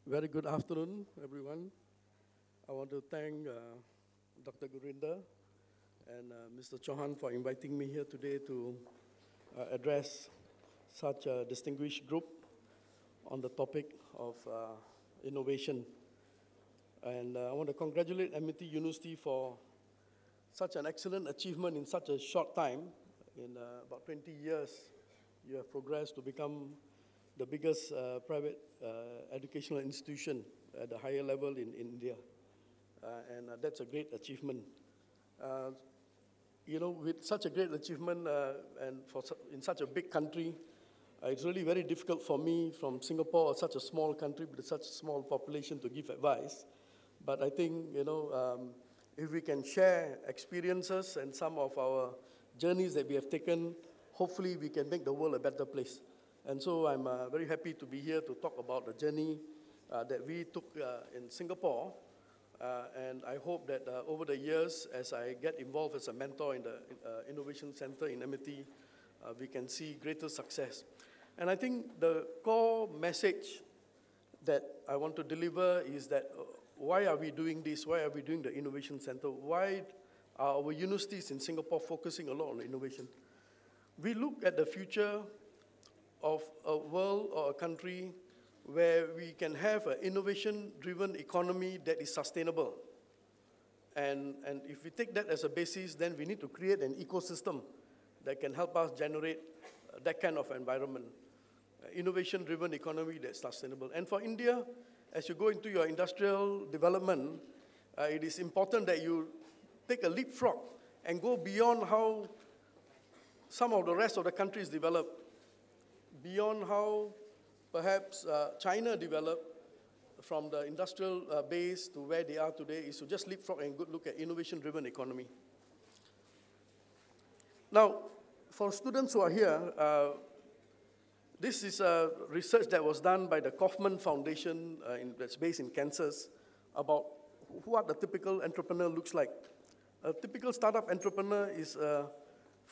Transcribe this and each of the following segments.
Very good afternoon, everyone. I want to thank Dr. Gurinder and Mr. Chauhan for inviting me here today to address such a distinguished group on the topic of innovation. And I want to congratulate Amity University for such an excellent achievement in such a short time. In about 20 years, you have progressed to become the biggest private educational institution at the higher level in India. And that's a great achievement. With such a great achievement and in such a big country, it's really very difficult for me from Singapore, such a small country with such a small population, to give advice. But I think, if we can share experiences and some of our journeys that we have taken, hopefully we can make the world a better place. And so I'm very happy to be here to talk about the journey that we took in Singapore. And I hope that over the years, as I get involved as a mentor in the Innovation Center in Amity, we can see greater success. And I think the core message that I want to deliver is that why are we doing this? Why are we doing the Innovation Center? Why are our universities in Singapore focusing a lot on innovation? We look at the future of a world or a country where we can have an innovation-driven economy that is sustainable. And if we take that as a basis, then we need to create an ecosystem that can help us generate that kind of environment. Innovation-driven economy that's sustainable. And for India, as you go into your industrial development, it is important that you take a leapfrog and go beyond how some of the rest of the countries develop, beyond how perhaps China developed from the industrial base to where they are today, is to just leapfrog and look at innovation-driven economy. Now, for students who are here, this is a research that was done by the Kaufman Foundation that's based in Kansas about what the typical entrepreneur looks like. A typical startup entrepreneur is a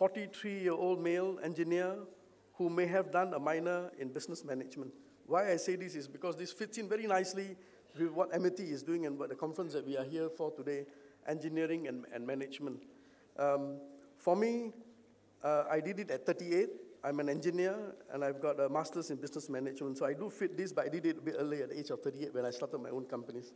43-year-old male engineer who may have done a minor in business management. Why I say this is because this fits in very nicely with what Amity is doing and what the conference that we are here for today, engineering and management. For me, I did it at 38. I'm an engineer, and I've got a master's in business management, so I do fit this, but I did it a bit earlier at the age of 38 when I started my own companies.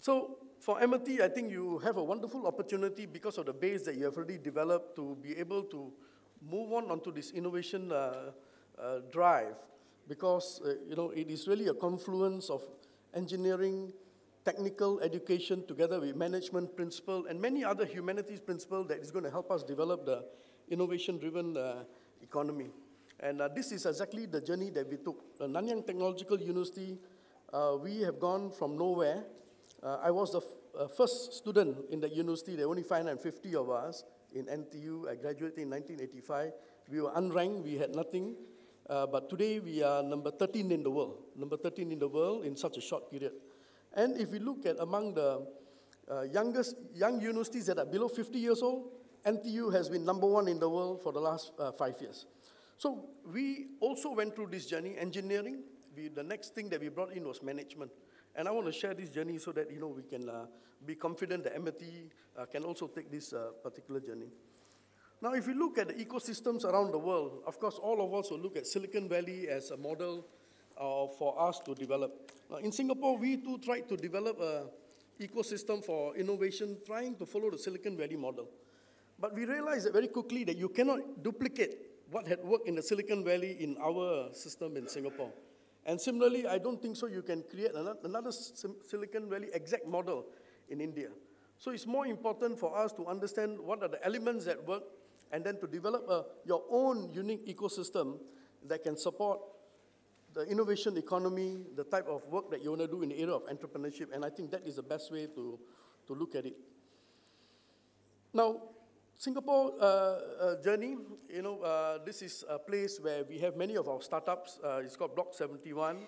So for Amity, I think you have a wonderful opportunity because of the base that you have already developed to be able to move on onto this innovation drive, because it is really a confluence of engineering, technical education together with management principle and many other humanities principles that is going to help us develop the innovation-driven economy. And this is exactly the journey that we took. Nanyang Technological University, we have gone from nowhere. I was the first student in the university. There were only 550 of us in NTU. I graduated in 1985. We were unranked. We had nothing. But today, we are number 13 in the world. Number 13 in the world in such a short period. And if we look at among the young universities that are below 50 years old, NTU has been number 1 in the world for the last 5 years. So we also went through this journey, engineering. The next thing that we brought in was management. And I want to share this journey so that we can be confident that Amity can also take this particular journey. Now, if you look at the ecosystems around the world, of course, all of us will look at Silicon Valley as a model for us to develop. In Singapore, we too tried to develop an ecosystem for innovation, trying to follow the Silicon Valley model. But we realized that very quickly that you cannot duplicate what had worked in the Silicon Valley in our system in Singapore. And similarly, I don't think so you can create another Silicon Valley exact model in India. So it's more important for us to understand what are the elements that work and then to develop your own unique ecosystem that can support the innovation economy, the type of work that you want to do in the area of entrepreneurship. And I think that is the best way to look at it. Now, Singapore journey, this is a place where we have many of our startups. It's called Block 71.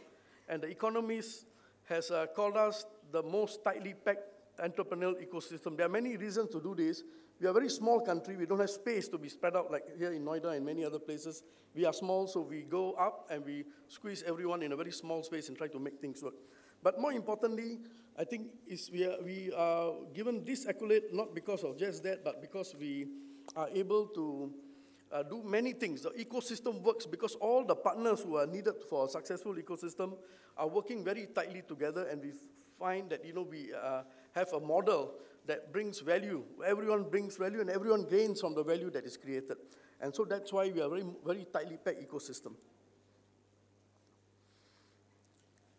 And the Economist has called us the most tightly packed entrepreneurial ecosystem. There are many reasons to do this. We are a very small country. We don't have space to be spread out like here in Noida and many other places. We are small, so we go up and we squeeze everyone in a very small space and try to make things work. But more importantly, I think we are given this accolade not because of just that, but because we are able to do many things. The ecosystem works because all the partners who are needed for a successful ecosystem are working very tightly together, and we find that we have a model that brings value. Everyone brings value, and everyone gains from the value that is created. And so that's why we are very, very tightly packed ecosystem.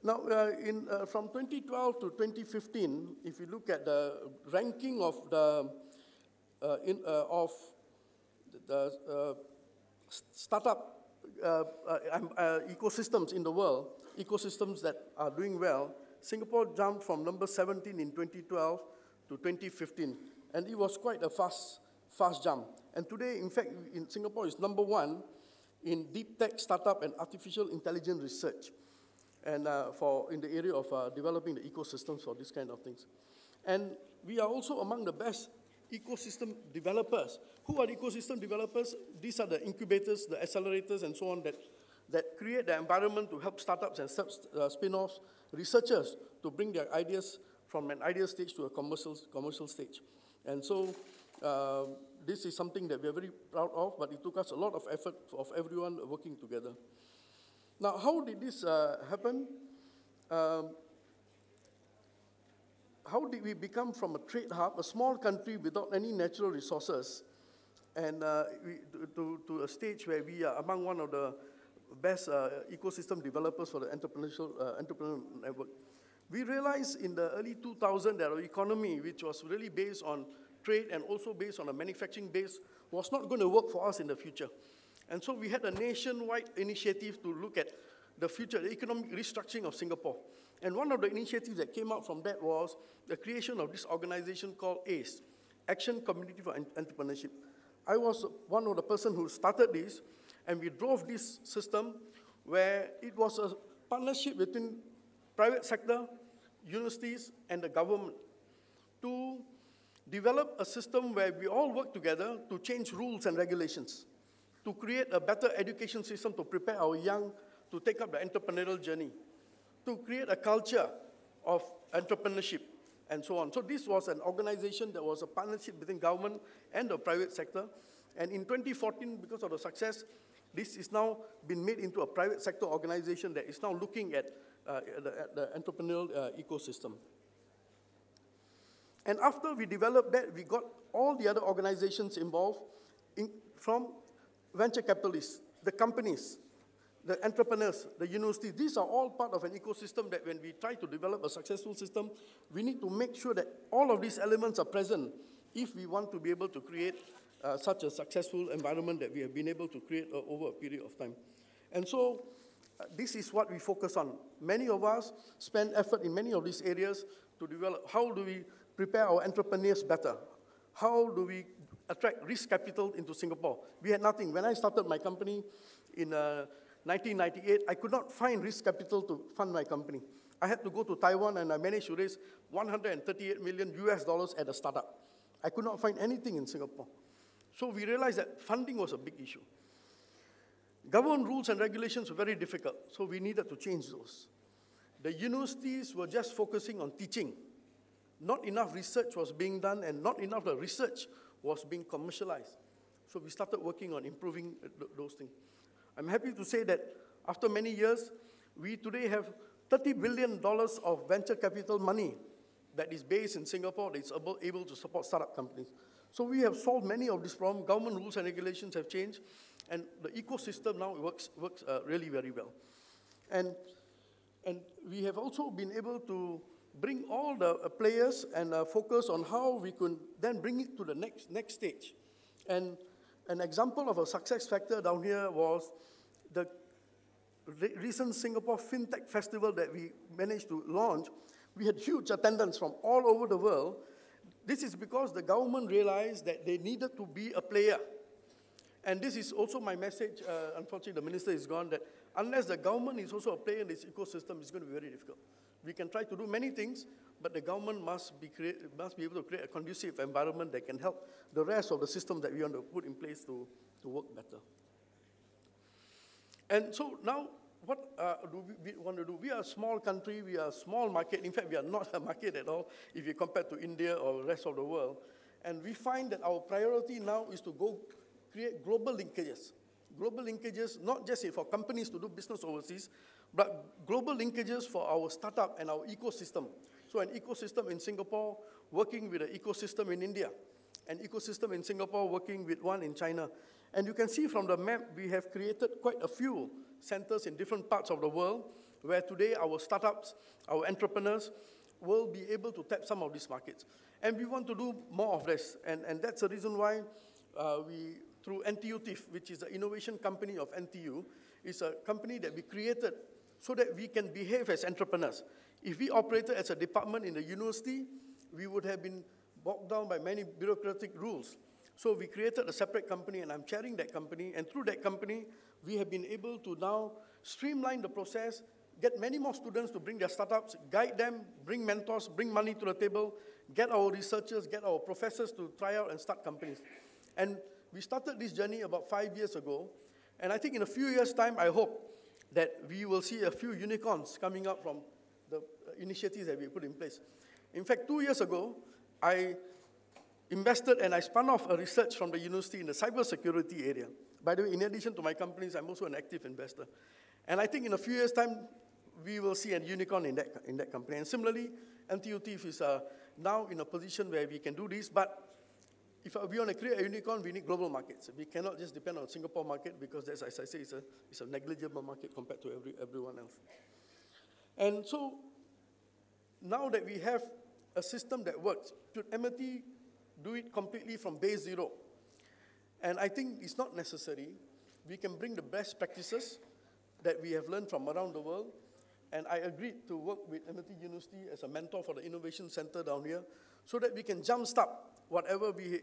Now, from 2012 to 2015, if you look at the ranking of the startup ecosystems in the world, ecosystems that are doing well, Singapore jumped from number 17 in 2012 to 2015, and it was quite a fast jump. And today, in fact, in Singapore is number 1 in deep tech startup and artificial intelligence research, and in the area of developing the ecosystems for these kind of things. And we are also among the best ecosystem developers. Who are ecosystem developers? These are the incubators, the accelerators, and so on that create the environment to help startups and spin-offs, researchers to bring their ideas from an idea stage to a commercial stage. And so this is something that we are very proud of, but it took us a lot of effort of everyone working together. Now, how did this happen? How did we become from a trade hub, a small country without any natural resources, and to a stage where we are among one of the best ecosystem developers for the entrepreneurial network? We realized in the early 2000s that our economy, which was really based on trade and also based on a manufacturing base, was not going to work for us in the future. And so we had a nationwide initiative to look at the future, the economic restructuring of Singapore. And one of the initiatives that came out from that was the creation of this organization called ACE, Action Community for Entrepreneurship. I was one of the person who started this, and we drove this system where it was a partnership between private sector, universities, and the government to develop a system where we all work together to change rules and regulations, to create a better education system to prepare our young to take up the entrepreneurial journey, to create a culture of entrepreneurship, and so on. So this was an organization that was a partnership between government and the private sector. And in 2014, because of the success, this is now been made into a private sector organization that is now looking at the entrepreneurial ecosystem. And after we developed that, we got all the other organizations involved, from venture capitalists, the companies, the entrepreneurs, the universities. These are all part of an ecosystem that when we try to develop a successful system, we need to make sure that all of these elements are present if we want to be able to create such a successful environment that we have been able to create over a period of time. And so this is what we focus on. Many of us spend effort in many of these areas to develop how do we prepare our entrepreneurs better? How do we attract risk capital into Singapore? We had nothing. When I started my company in 1998, I could not find risk capital to fund my company. I had to go to Taiwan, and I managed to raise $138 million at a startup. I could not find anything in Singapore. So we realized that funding was a big issue. Government rules and regulations were very difficult, so we needed to change those. The universities were just focusing on teaching. Not enough research was being done, and not enough of the research was being commercialized. So we started working on improving those things. I'm happy to say that after many years, we today have $30 billion of venture capital money that is based in Singapore that is able to support startup companies. So we have solved many of these problems. Government rules and regulations have changed, and the ecosystem now works really very well. And we have also been able to bring all the players and focus on how we could then bring it to the next stage. And an example of a success factor down here was the recent Singapore FinTech Festival that we managed to launch. We had huge attendance from all over the world. This is because the government realized that they needed to be a player. And this is also my message. Unfortunately, the minister is gone, that unless the government is also a player in this ecosystem, it's going to be very difficult. We can try to do many things, but the government must be able to create a conducive environment that can help the rest of the system that we want to put in place to work better. And so now, what do we want to do? We are a small country, we are a small market. In fact, we are not a market at all if you compare to India or the rest of the world. And we find that our priority now is to go create global linkages. Global linkages, not just for companies to do business overseas, but global linkages for our startup and our ecosystem. So an ecosystem in Singapore working with an ecosystem in India, an ecosystem in Singapore working with one in China. And you can see from the map, we have created quite a few centers in different parts of the world where today our startups, our entrepreneurs will be able to tap some of these markets. And we want to do more of this. And that's the reason why we, through NTU TIF, which is the innovation company of NTU, is a company that we created so that we can behave as entrepreneurs. If we operated as a department in the university, we would have been bogged down by many bureaucratic rules. So we created a separate company, and I'm chairing that company. And through that company, we have been able to now streamline the process, get many more students to bring their startups, guide them, bring mentors, bring money to the table, get our researchers, get our professors to try out and start companies. And we started this journey about 5 years ago. And I think in a few years' time, I hope that we will see a few unicorns coming up from the initiatives that we put in place. In fact, 2 years ago, I invested and I spun off a research from the university in the cybersecurity area. By the way, in addition to my companies, I'm also an active investor. And I think in a few years' time, we will see a unicorn in that company. And similarly, NTU TIF is now in a position where we can do this, but if we want to create a unicorn, we need global markets. We cannot just depend on the Singapore market because, that's, as I say, it's a negligible market compared to everyone else. And so now that we have a system that works, should Amity do it completely from base zero? And I think it's not necessary. We can bring the best practices that we have learned from around the world. And I agreed to work with Amity University as a mentor for the Innovation Center down here so that we can jumpstart whatever we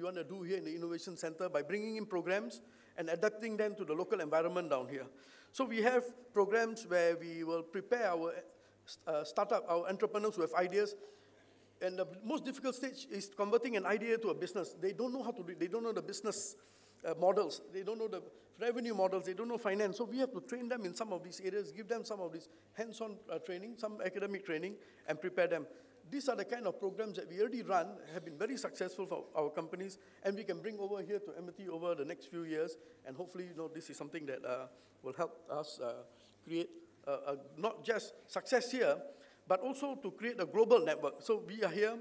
want to do here in the Innovation Center by bringing in programs and adapting them to the local environment down here. So we have programs where we will prepare our startup, our entrepreneurs who have ideas. And the most difficult stage is converting an idea to a business. They don't know how to do it. They don't know the business models. They don't know the revenue models. They don't know finance. So we have to train them in some of these areas, give them some of this hands-on training, some academic training, and prepare them. These are the kind of programs that we already run, have been very successful for our companies, and we can bring over here to Amity over the next few years. And hopefully, this is something that will help us create not just success here, but also to create a global network. So we are here,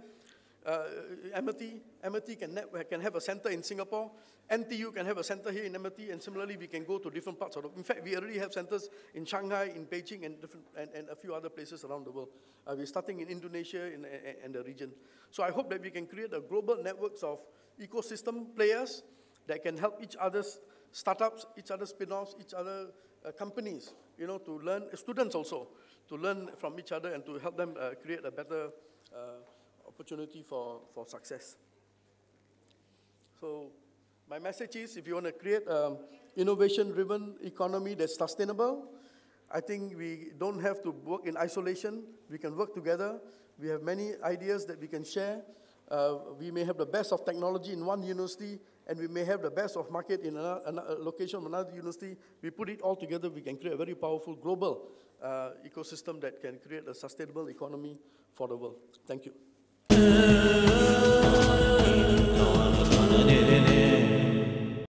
Amity can have a center in Singapore, NTU can have a center here in Amity, and similarly we can go to different parts of the, in fact, we already have centers in Shanghai, in Beijing, and a few other places around the world. We're starting in Indonesia and the region. So I hope that we can create a global networks of ecosystem players that can help each other's startups, each other's spin-offs, each other companies, to learn, students also, to learn from each other and to help them create a better opportunity for success. So my message is, if you want to create an innovation-driven economy that's sustainable, I think we don't have to work in isolation. We can work together. We have many ideas that we can share. We may have the best of technology in one university, and we may have the best of market in another location of another university. We put it all together, we can create a very powerful global ecosystem that can create a sustainable economy for the world. Thank you.